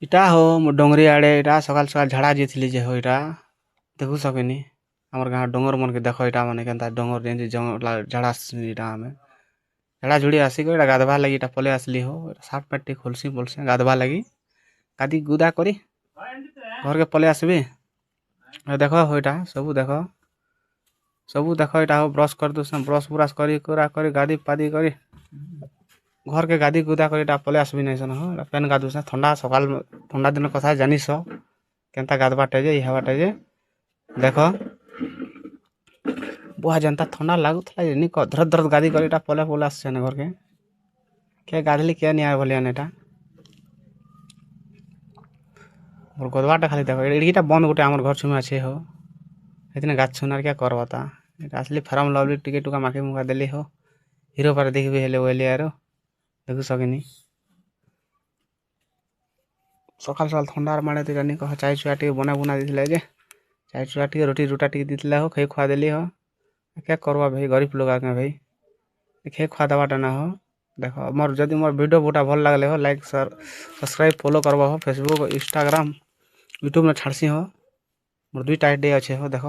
ଇଟା ହୋ ମୁଁ ଡଙ୍ଗରି ଆଡ଼େ ଇଟା ସକାଲ୍ ସକାଲ୍ ଝାଡ଼ା ଯାଇଥିଲି ଯେ ହୋ ଇଟା ଦେଖୁଛ କିନି ଆମର୍ ଗାଁ ଡଙ୍ଗର୍ ମନ୍କେ ଦେଖ ଇଟା ମାନେ କେନ୍ତା ଡଙ୍ଗର୍ ଯେନ୍ତି ଝାଡ଼ା ଆସିଚି ଇଟା ଆମେ ଝାଡ଼ା ଝୁଡ଼ି ଆସିକରି ଇଟା ଗାଧବାର୍ ଲାଗି ଇଟା ପଲେଇ ଆସ୍ଲି ହୋ ସାର୍ଟ ପ୍ୟାଣ୍ଟ୍ ଟିକେ ଖୋଲ୍ସି ବୋଲ୍ସି ଗାଧବାର୍ ଲାଗି ଗାଧି ଗୁଧା କରି ଘର୍କେ ପଲେଇ ଆସ୍ବି ଦେଖ ହୋ ଇଟା ସବୁ ଦେଖ ଇଟା ହୋ ବ୍ରସ୍ କରିଦଉଚେଁ ବ୍ରସ୍ ବ୍ରାସ୍ କରି କୁରା କରି ଗାଧି ପାଧି କରି ଘର୍କେ ଗାଧି ଗୁଧା କରି ଇଟା ପଲେଇ ଆସ୍ବି ନାଇଁ ସେନ ହୋ ଫେନ୍ ଗାଧଉଚେଁ ଥଣ୍ଡା ସକାଲ୍ ଥଣ୍ଡା ଦିନ କଥା ଜାନିଷ କେନ୍ତା ଗାଧବାର୍ଟା ଯେ ଇ ହେବାର୍ଟା ଯେ ଦେଖ ବୁଆ ଯେନ୍ତା ଥଣ୍ଡା ଲାଗୁଥିଲା ଯେ ନି କହ ଧର୍ ଧର୍ ଗାଧି କରି ଇଟା ପଲେଇ ଆସୁଚେଁ ଘର୍କେ କେ ଗାଧ୍ଲି କେ ନି ଆଏ ବଲିଆନ୍ ଇଟା ମୋର୍ ଗଧବାର୍ଟା ଖାଲି ଦେଖ ଏଡ଼ିକିଟା ବନ୍ଦ୍ ଗୁଟେ ଆମର୍ ଘର୍ ଛୁମେ ଅଛେ ହୋ ହେତିନେ ଗାଧସୁଁ ଆର୍ କିଏ କର୍ବା ତା ଇଟା ଆସ୍ଲି ଫେରାମ୍ ଲଭ୍ଲି ଟିକେ ଟୁକା ମାଖି ମୁଖା ଦେଲି ହୋ ହିରୋ ପାରା ଦେଖିବି ହେଲେ ବଏଲି ଆରୁ ଦେଖୁଛ କିନି ସକାଲ୍ ସକାଲ୍ ଥଣ୍ଡାର୍ ମାଡ଼େ ଇଟା ନି କହ ଚାଇ ଚୁଆ ଟିକେ ବନା ବୁନା ଦେଇଥିଲେ ଯେ ଚାଇ ଚୁଆ ଟିକେ ରୁଟି ରୁଟା ଟିକେ ଦେଇଥିଲେ ହୋ ଖେଇ ଖୁଆ ଦେଲି ହୋ କେ କର୍ବା ଭାଇ ଗରିବ୍ ଲୋକ୍ ଆଜ୍ଞା ଭାଇ ଖେଇ ଖୁଆ ଦେବାର୍ଟା ନା ହୋ ଦେଖ ମୋର୍ ଯଦି ମୋର୍ ଭିଡ଼ିଓ ବୁଟା ଭଲ୍ ଲାଗ୍ଲେ ହୋ ଲାଇକ୍ ସେୟାର୍ ସବ୍ସ୍କ୍ରାଇବ୍ ଫଲୋ କର୍ବ ହୋ ଫେସବୁକ୍ ଇନ୍ଷ୍ଟାଗ୍ରାମ୍ ୟୁଟ୍ୟୁବ୍ନେ ଛାଡ଼୍ସି ହୋ ମୋର୍ 2ଟା ଆଇଡ଼ି ଅଛେ ହୋ ଦେଖ।